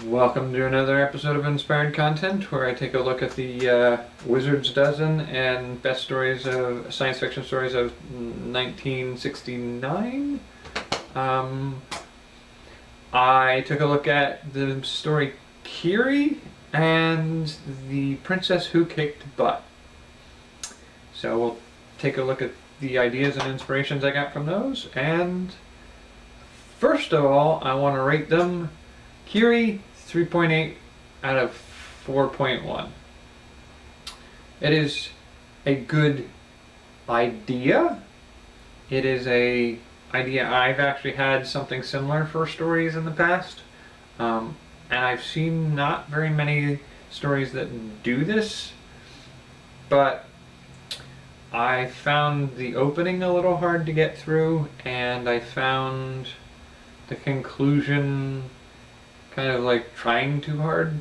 Welcome to another episode of Inspired Content, where I take a look at the Wizard's Dozen and best stories of science fiction stories of 1969. I took a look at the story Kyrie and the Princess Who Kicked Butt. So we'll take a look at the ideas and inspirations I got from those. And first of all, I want to rate them. Kyrie, 3.8 out of 4.1. It is a good idea. It is a idea I've actually had something similar for stories in the past. And I've seen not very many stories that do this, but I found the opening a little hard to get through, and I found the conclusion kind of like trying too hard.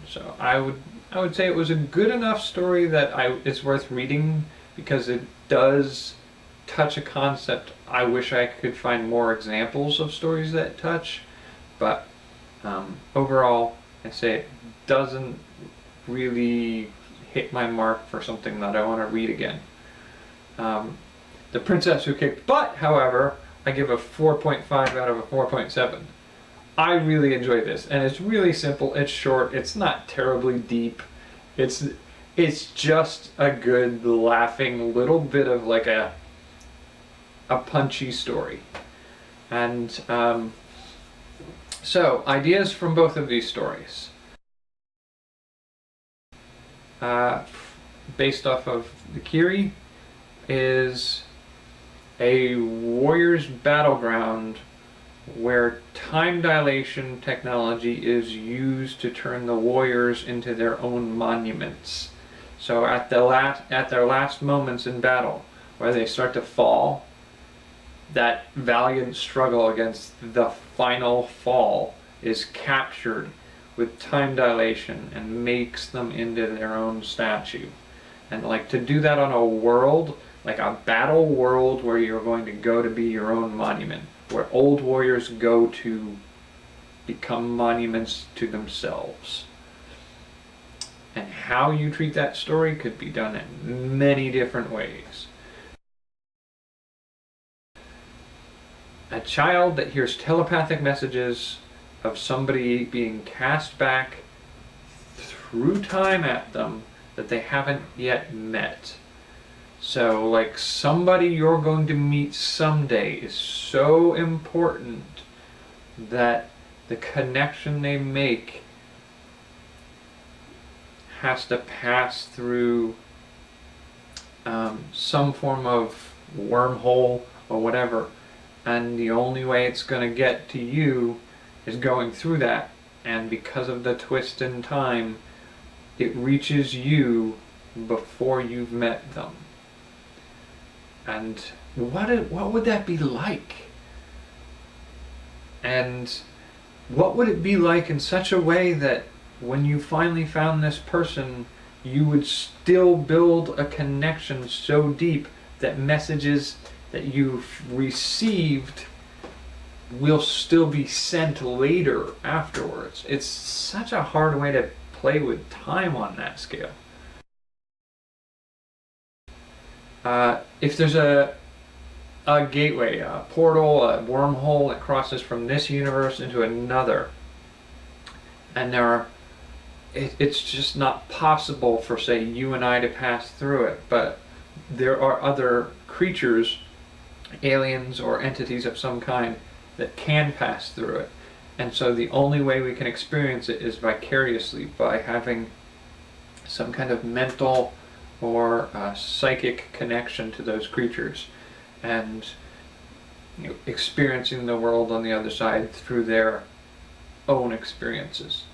So I would say it was a good enough story that it's worth reading, because it does touch a concept I wish I could find more examples of stories that touch. But overall, I say it doesn't really hit my mark for something that I want to read again. The Princess Who Kicked Butt, however, I give a 4.5 out of a 4.7. I really enjoy this, and it's really simple, it's short, it's not terribly deep. It's just a good laughing little bit of like a punchy story. And so, ideas from both of these stories. Based off of the Kyrie, is a warrior's battleground where time dilation technology is used to turn the warriors into their own monuments. So at their last moments in battle, where they start to fall, that valiant struggle against the final fall is captured with time dilation and makes them into their own statue. And like to do that on a world, like a battle world where you're going to go to be your own monument, where old warriors go to become monuments to themselves. And how you treat that story could be done in many different ways. A child that hears telepathic messages of somebody being cast back through time at them that they haven't yet met. So, like, somebody you're going to meet someday is so important that the connection they make has to pass through some form of wormhole or whatever. And the only way it's going to get to you is going through that. And because of the twist in time, it reaches you before you've met them. And what would that be like? And what would it be like in such a way that when you finally found this person, you would still build a connection so deep that messages that you've received will still be sent later afterwards? It's such a hard way to play with time on that scale. If there's a gateway, a portal, a wormhole that crosses from this universe into another, and it's just not possible for, say, you and I to pass through it, but there are other creatures, aliens or entities of some kind, that can pass through it. And so the only way we can experience it is vicariously, by having some kind of mental or psychic connection to those creatures, and experiencing the world on the other side through their own experiences.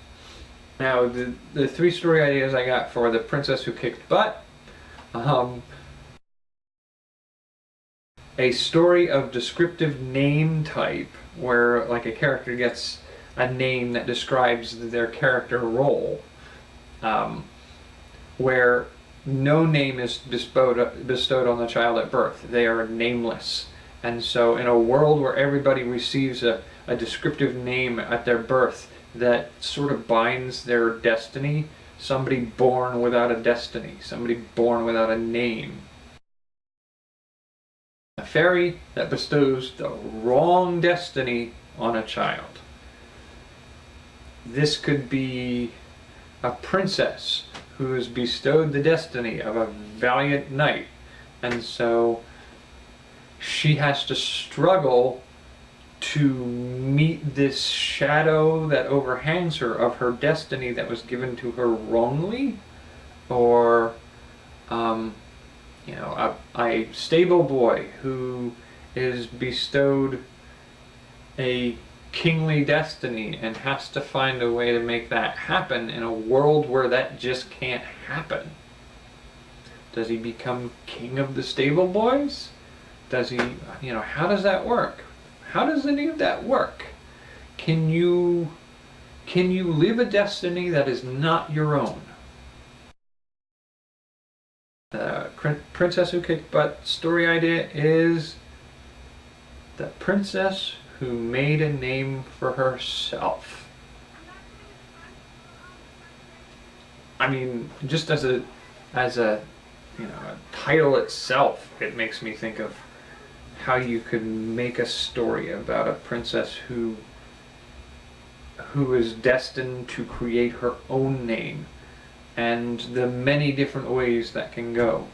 Now, the three story ideas I got for The Princess Who Kicked Butt: a story of descriptive name type, where like a character gets a name that describes their character role, where no name is bestowed on the child at birth. They are nameless. And so in a world where everybody receives a descriptive name at their birth, that sort of binds their destiny. Somebody born without a destiny, somebody born without a name. A fairy that bestows the wrong destiny on a child. This could be a princess who is bestowed the destiny of a valiant knight, and so she has to struggle to meet this shadow that overhangs her of her destiny that was given to her wrongly, or a stable boy who is bestowed a kingly destiny and has to find a way to make that happen in a world where that just can't happen. Does he become king of the stable boys? Does he, how does that work? How does any of that work? Can you live a destiny that is not your own? The Princess Who Kicked Butt story idea is the princess who made a name for herself. I mean, just as a title itself, it makes me think of how you could make a story about a princess who is destined to create her own name, and the many different ways that can go,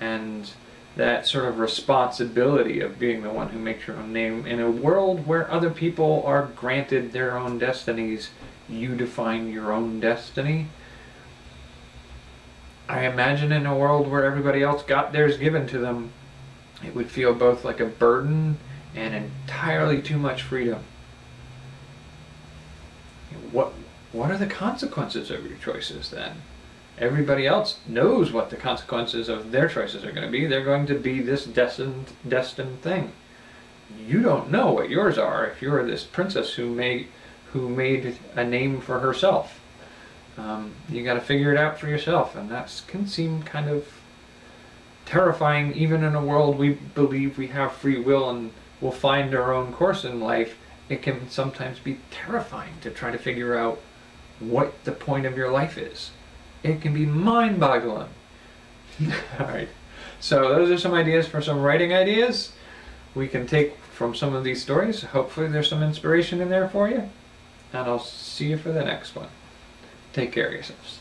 and that sort of responsibility of being the one who makes your own name in a world where other people are granted their own destinies. You define your own destiny. I imagine in a world where everybody else got theirs given to them, it would feel both like a burden and entirely too much freedom. What are the consequences of your choices then? Everybody else knows what the consequences of their choices are going to be. They're going to be this destined thing. You don't know what yours are if you're this princess who made a name for herself. You got to figure it out for yourself, and that can seem kind of terrifying, even in a world we believe we have free will and will find our own course in life. It can sometimes be terrifying to try to figure out what the point of your life is. It can be mind-boggling. Alright, so those are some ideas for some writing ideas we can take from some of these stories. Hopefully there's some inspiration in there for you, and I'll see you for the next one. Take care of yourselves.